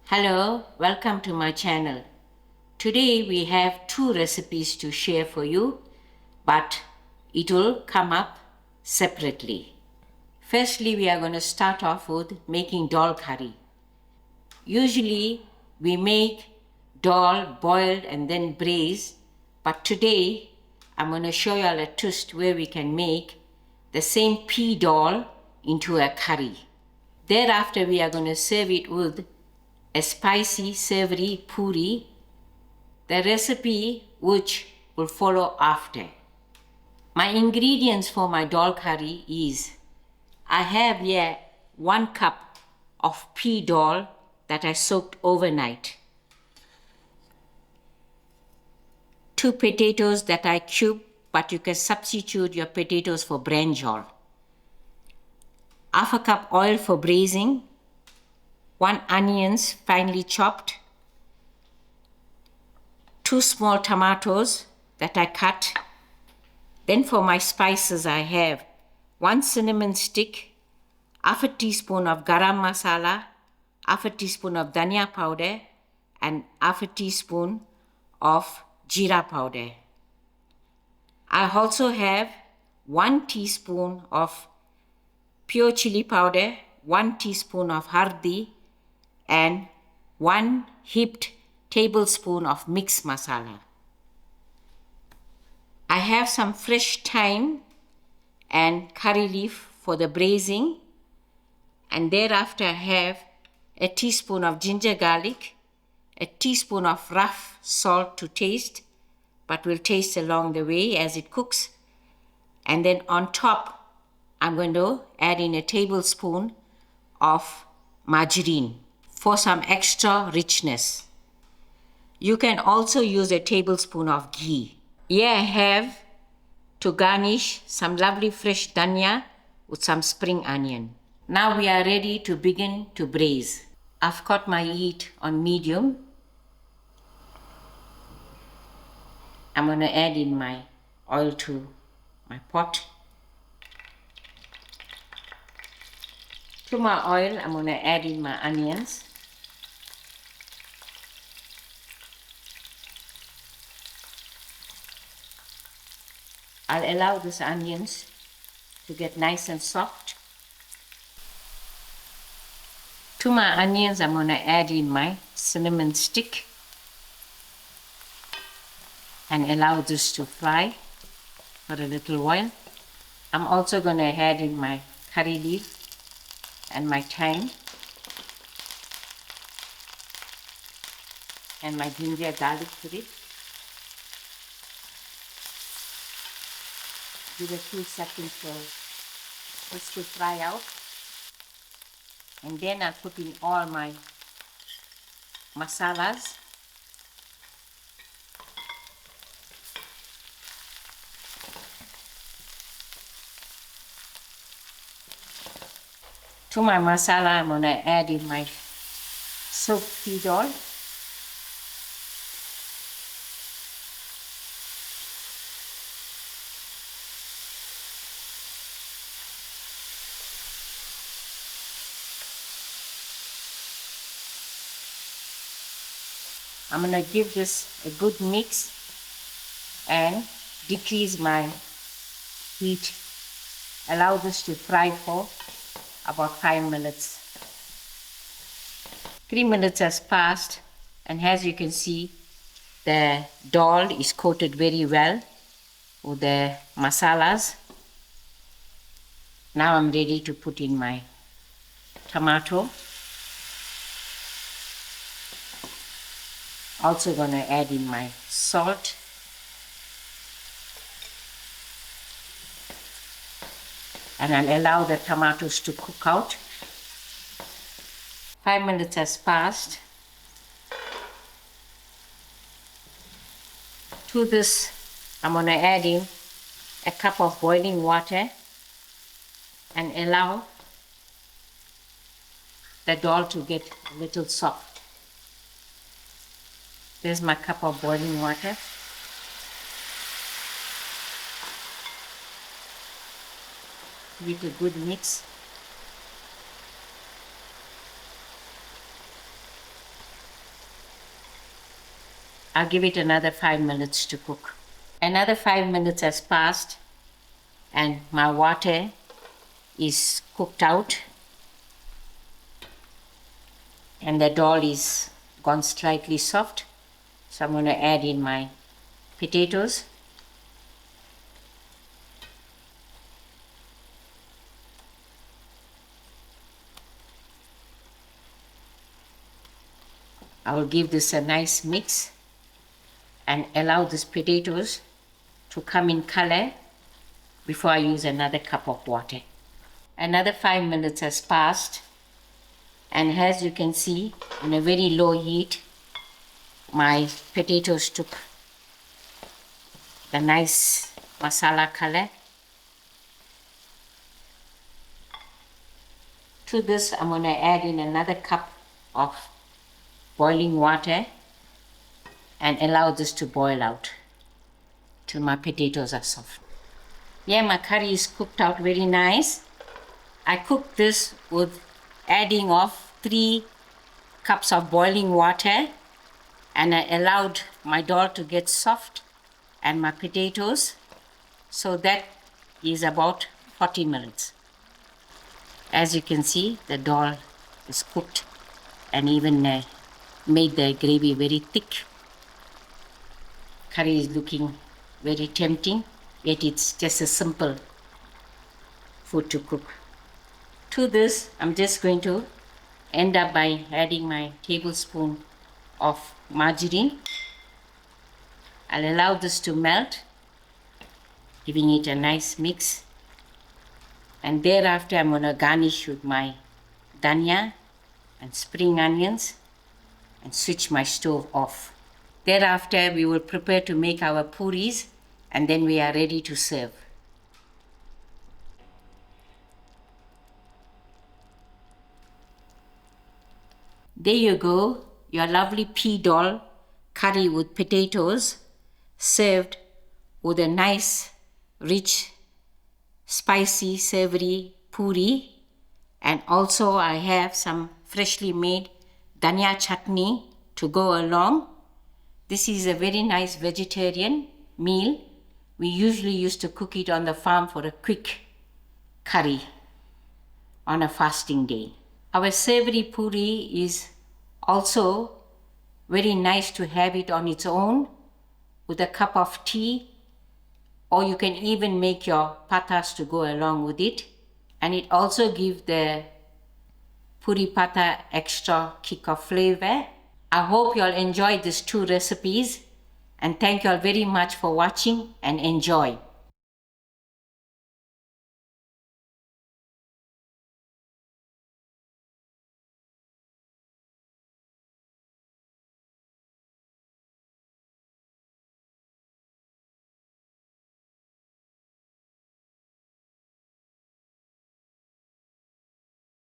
Hello, welcome to my channel. Today we have two recipes to share for you, but it will come up separately. Firstly, we are going to start off with making dal curry. Usually we make dal boiled and then braised, but today I'm going to show you all a twist where we can make the same pea dal into a curry. Thereafter, we are going to serve it with a spicy, savoury puri, the recipe which will follow after. My ingredients for my dal curry is, I have here 1 cup of pea dal that I soaked overnight, 2 potatoes that I cubed, but you can substitute your potatoes for brinjal, half a cup oil for braising, 1 onions finely chopped, 2 small tomatoes that I cut. Then for my spices I have 1 cinnamon stick, half a teaspoon of garam masala, half a teaspoon of dhania powder, and half a teaspoon of jeera powder. I also have 1 teaspoon of pure chillie powder, 1 teaspoon of hurdee, and 1 heaped tablespoon of mixed masala. I have some fresh thyme and curry leaf for the braising, and thereafter I have a teaspoon of ginger garlic, a teaspoon of rough salt to taste, but we'll taste along the way as it cooks. And then on top I'm going to add in a tablespoon of margarine for some extra richness. You can also use a tablespoon of ghee. Here I have to garnish some lovely fresh dhania with some spring onion. Now we are ready to begin to braise. I've got my heat on medium. I'm going to add in my oil to my pot. To my oil, I'm going to add in my onions. I'll allow these onions to get nice and soft. To my onions, I'm going to add in my cinnamon stick and allow this to fry for a little while. I'm also going to add in my curry leaf and my thyme and my ginger garlic to it. Give a few seconds for this to fry out, and then I'll put in all my masalas. To my masala, I'm going to add in my soaked pea dal, I'm going to give this a good mix and decrease my heat. Allow this to fry for about 5 minutes. 3 minutes has passed, and as you can see, the dal is coated very well with the masalas. Now I'm ready to put in my tomato. Also going to add in my salt. And I'll allow the tomatoes to cook out. 5 minutes has passed. To this, I'm going to add in a cup of boiling water and allow the dal to get a little soft. There's my cup of boiling water. Give it a good mix. I'll give it another 5 minutes to cook. Another 5 minutes has passed and my water is cooked out and the dal is gone slightly soft. So I'm going to add in my potatoes. I will give this a nice mix and allow these potatoes to come in color before I use another cup of water. Another 5 minutes has passed and as you can see, on a very low heat, my potatoes took the nice masala color. To this, I'm going to add in another cup of boiling water and allow this to boil out till my potatoes are soft. Yeah, my curry is cooked out very nice. I cooked this with adding of 3 cups of boiling water and I allowed my dal to get soft and my potatoes. So that is about 40 minutes. As you can see, the dal is cooked and even made the gravy very thick. Curry is looking very tempting, yet it's just a simple food to cook. To this, I'm just going to end up by adding my tablespoon of margarine. I'll allow this to melt, giving it a nice mix. And thereafter, I'm going to garnish with my dhania and spring onions and switch my stove off. Thereafter, we will prepare to make our puris and then we are ready to serve. There you go, your lovely pea dal curry with potatoes served with a nice, rich, spicy, savoury puri. And also I have some freshly made dhania chutney to go along. This is a very nice vegetarian meal. We usually used to cook it on the farm for a quick curry on a fasting day. Our savoury puri is also very nice to have it on its own with a cup of tea, or you can even make your patas to go along with it. And it also gives the puri pata extra kick of flavor. I hope you all enjoyed these 2 recipes and thank you all very much for watching and enjoy.